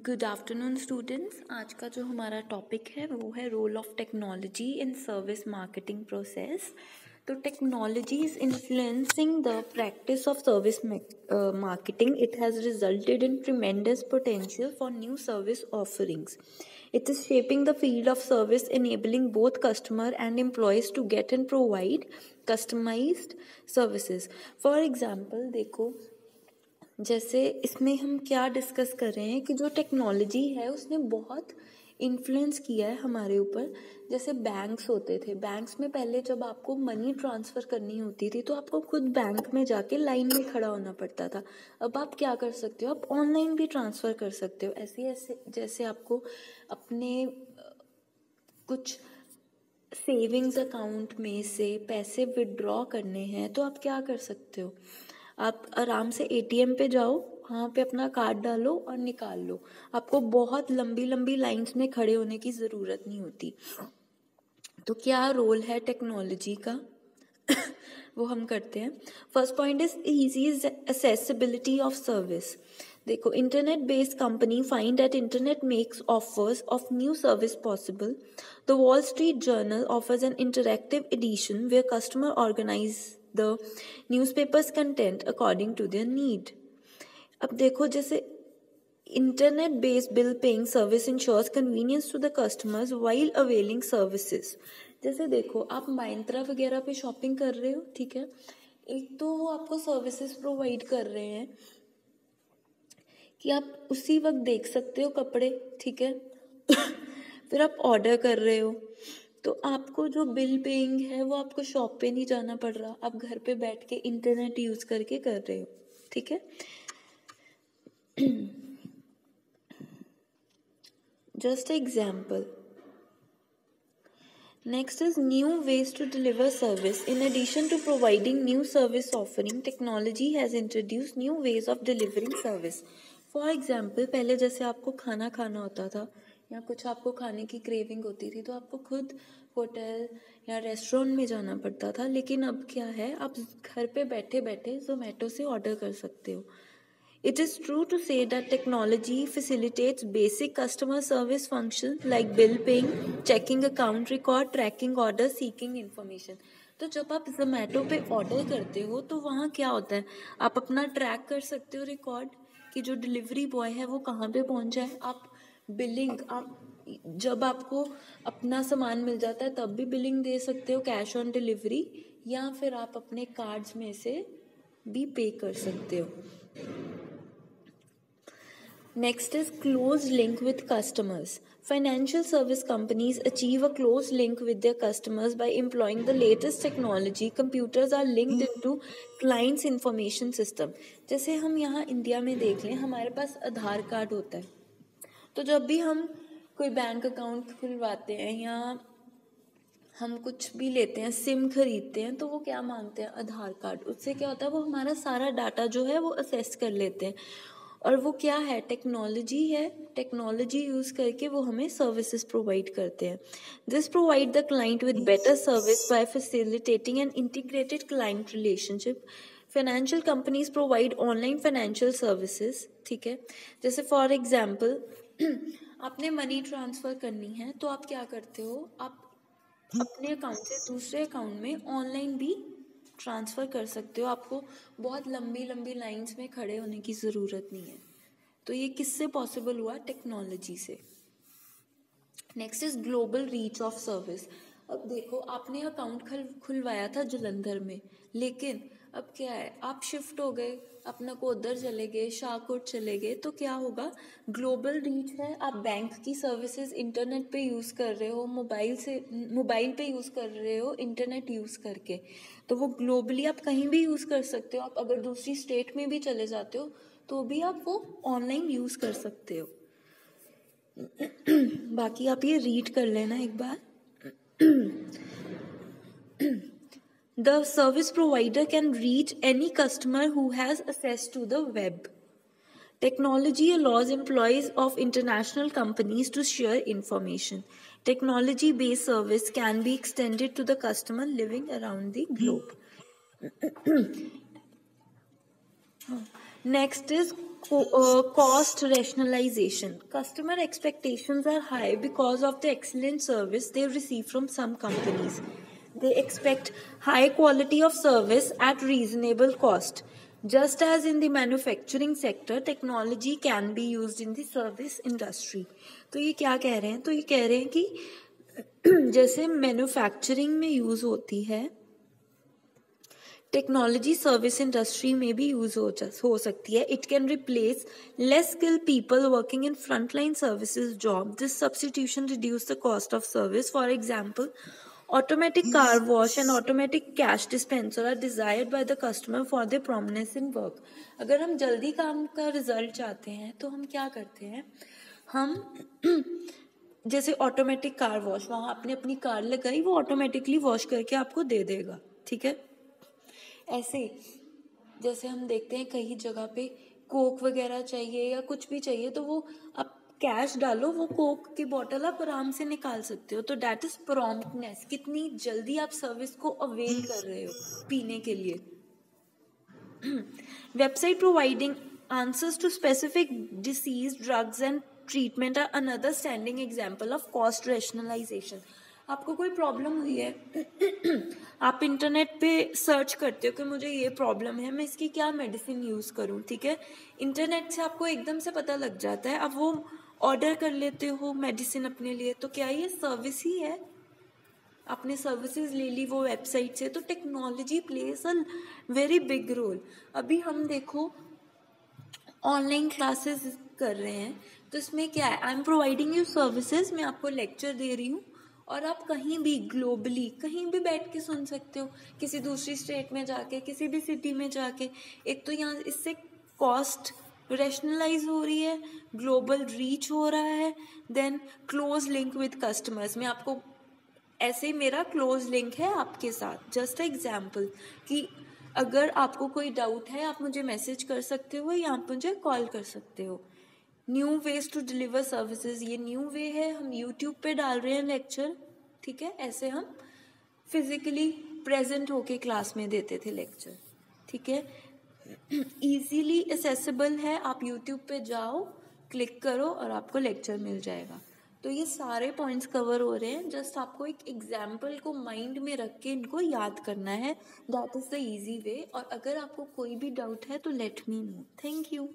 Good afternoon students. आज का जो हमारा टॉपिक है वो है role of technology in service marketing process. तो technology is influencing the practice of service marketing. It has resulted in tremendous potential for new service offerings. It is shaping the field of service, enabling both customer and employees to get and provide customized services. For example, देखो जैसे इसमें हम क्या discuss कर रहे हैं कि जो टेक्नोलॉजी है उसने बहुत इन्फ्लुएंस किया है हमारे ऊपर. जैसे बैंक्स होते थे, बैंक्स में पहले जब आपको मनी ट्रांसफ़र करनी होती थी तो आपको खुद बैंक में जाके लाइन में खड़ा होना पड़ता था. अब आप क्या कर सकते हो, आप ऑनलाइन भी ट्रांसफ़र कर सकते हो. ऐसे जैसे आपको अपने कुछ सेविंग्स अकाउंट में से पैसे विड्रॉ करने हैं तो आप क्या कर सकते हो, आप आराम से एटीएम पे जाओ, वहाँ पे अपना कार्ड डालो और निकाल लो. आपको बहुत लंबी लंबी लाइंस में खड़े होने की ज़रूरत नहीं होती. तो क्या रोल है टेक्नोलॉजी का वो हम करते हैं. First point is easy accessibility of service. देखो, internet based company find that internet makes offers of new service possible. The Wall Street Journal offers an interactive edition where customer organise the newspaper's content according to their need. अब देखो, जैसे internet based bill paying service ensures convenience to the customers while availing services. जैसे देखो, आप माइंत्रा वगैरह पे shopping कर रहे हो, ठीक है, एक तो वो आपको सर्विसेज प्रोवाइड कर रहे हैं कि आप उसी वक्त देख सकते हो कपड़े, ठीक है फिर आप ऑर्डर कर रहे हो तो आपको जो बिल पेइंग है वो आपको शॉप पे नहीं जाना पड़ रहा, आप घर पे बैठ के इंटरनेट यूज करके कर रहे हो, ठीक है. Just example. Next is new ways to deliver service. In addition to providing new service offering, technology has introduce new ways of delivering service. For example, पहले जैसे आपको खाना खाना होता था या कुछ आपको खाने की क्रेविंग होती थी तो आपको खुद होटल या रेस्टोरेंट में जाना पड़ता था, लेकिन अब क्या है, आप घर पे बैठे बैठे जोमेटो से ऑर्डर कर सकते हो. It is true to say that technology facilitates basic customer service function like bill paying, checking account record, tracking order, seeking information. तो जब आप जोमेटो पे ऑर्डर करते हो तो वहाँ क्या होता है, आप अपना ट्रैक कर सकते हो रिकॉर्ड कि जो डिलीवरी बॉय है वो कहाँ पे पहुँचा है. आप बिलिंग, आप जब आपको अपना सामान मिल जाता है तब भी बिलिंग दे सकते हो, कैश ऑन डिलीवरी, या फिर आप अपने कार्ड्स में से भी पे कर सकते हो. Next is close link with customers. Financial service companies achieve a close link with their customers by employing the latest technology. Computers are linked into clients' information system. जैसे हम यहाँ इंडिया में देख लें, हमारे पास आधार कार्ड होता है, तो जब भी हम कोई बैंक अकाउंट खुलवाते हैं या हम कुछ भी लेते हैं, सिम खरीदते हैं, तो वो क्या मांगते हैं, आधार कार्ड. उससे क्या होता है, वो हमारा सारा डाटा जो है वो असेस कर लेते हैं, और वो क्या है, टेक्नोलॉजी है. टेक्नोलॉजी यूज़ करके वो हमें सर्विसेज प्रोवाइड करते हैं. This provide the client with better service by facilitating an integrated client relationship. Financial companies provide online financial services, ठीक है. जैसे फॉर एग्जाम्पल, आपने मनी ट्रांसफ़र करनी है तो आप क्या करते हो, आप अपने अकाउंट से दूसरे अकाउंट में ऑनलाइन भी ट्रांसफ़र कर सकते हो. आपको बहुत लंबी लंबी लाइंस में खड़े होने की ज़रूरत नहीं है. तो ये किससे पॉसिबल हुआ, टेक्नोलॉजी से. Next is global reach of service. अब देखो, आपने अकाउंट खुलवाया था जलंधर में, लेकिन अब क्या है, आप शिफ्ट हो गए, अपना को उधर चले गए, शाहकोट चले गए, तो क्या होगा, ग्लोबल रीच है. आप बैंक की सर्विसेज इंटरनेट पे यूज़ कर रहे हो, मोबाइल पे यूज़ कर रहे हो, इंटरनेट यूज़ करके, तो वो ग्लोबली आप कहीं भी यूज़ कर सकते हो. आप अगर दूसरी स्टेट में भी चले जाते हो तो भी आप वो ऑनलाइन यूज़ कर सकते हो. बाकी आप ये रीड कर लेना एक बार. The service provider can reach any customer who has access to the web. Technology allows employees of international companies to share information. Technology-based service can be extended to the customer living around the globe. Next is cost rationalization. Customer expectations are high because of the excellent service they receive from some companies. They expect high quality of service at reasonable cost. Just as in the manufacturing sector, technology can be used in the service industry. तो ये क्या कह रहे हैं? तो ये कह रहे हैं कि जैसे मैन्युफैक्चरिंग में यूज होती है, टेक्नोलॉजी सर्विस इंडस्ट्री में भी यूज हो सकती है. It can replace less skilled people working in front line services job. This substitution reduce the cost of service. For example, automatic car wash and automatic cash dispenser are desired by the customer for their prominence in work. अगर हम जल्दी काम का result चाहते हैं तो हम क्या करते हैं, हम जैसे ऑटोमेटिक कार वॉश, वहाँ आपने अपनी कार लगाई, वो ऑटोमेटिकली वॉश करके आपको दे देगा. ठीक है. ऐसे जैसे हम देखते हैं कई जगह पे कोक वगैरह चाहिए या कुछ भी चाहिए तो वो आप कैश डालो, वो कोक की बोतल आप आराम से निकाल सकते हो. तो दैट इज प्रॉम्प्टनेस. कितनी जल्दी आप सर्विस को अवेल कर रहे हो पीने के लिए. Website providing answers to specific disease, drugs and treatment are another standing example of cost rationalization. आपको कोई प्रॉब्लम हुई है, आप इंटरनेट पे सर्च करते हो कि मुझे ये प्रॉब्लम है, मैं इसकी क्या मेडिसिन यूज़ करूँ. ठीक है. इंटरनेट से आपको एकदम से पता लग जाता है. अब वो ऑर्डर कर लेते हो मेडिसिन अपने लिए, तो क्या ये सर्विस ही है? आपने सर्विसेज ले ली वो वेबसाइट से. तो technology plays a very big role. अभी हम देखो ऑनलाइन क्लासेस कर रहे हैं, तो इसमें क्या है, I am providing you services. मैं आपको लेक्चर दे रही हूँ और आप कहीं भी ग्लोबली कहीं भी बैठ के सुन सकते हो, किसी दूसरी स्टेट में जाके, किसी भी सिटी में जाके. एक तो यहाँ इससे कॉस्ट रैशनलाइज हो रही है, ग्लोबल रीच हो रहा है, then close link with customers. मैं आपको ऐसे ही मेरा क्लोज लिंक है आपके साथ. जस्ट एग्जाम्पल कि अगर आपको कोई डाउट है आप मुझे मैसेज कर सकते हो या आप मुझे कॉल कर सकते हो. New ways to deliver services, ये न्यू वे है. हम यूट्यूब पे डाल रहे हैं लेक्चर. ठीक है. ऐसे हम फिजिकली प्रेजेंट होके क्लास में देते थे लेक्चर. ठीक है. इजीली एसेसिबल है. आप यूट्यूब पे जाओ, क्लिक करो और आपको लेक्चर मिल जाएगा. तो ये सारे पॉइंट्स कवर हो रहे हैं. जस्ट आपको एक एग्जाम्पल को माइंड में रख के इनको याद करना है. That is the easy way. और अगर आपको कोई भी डाउट है तो let me know. Thank you.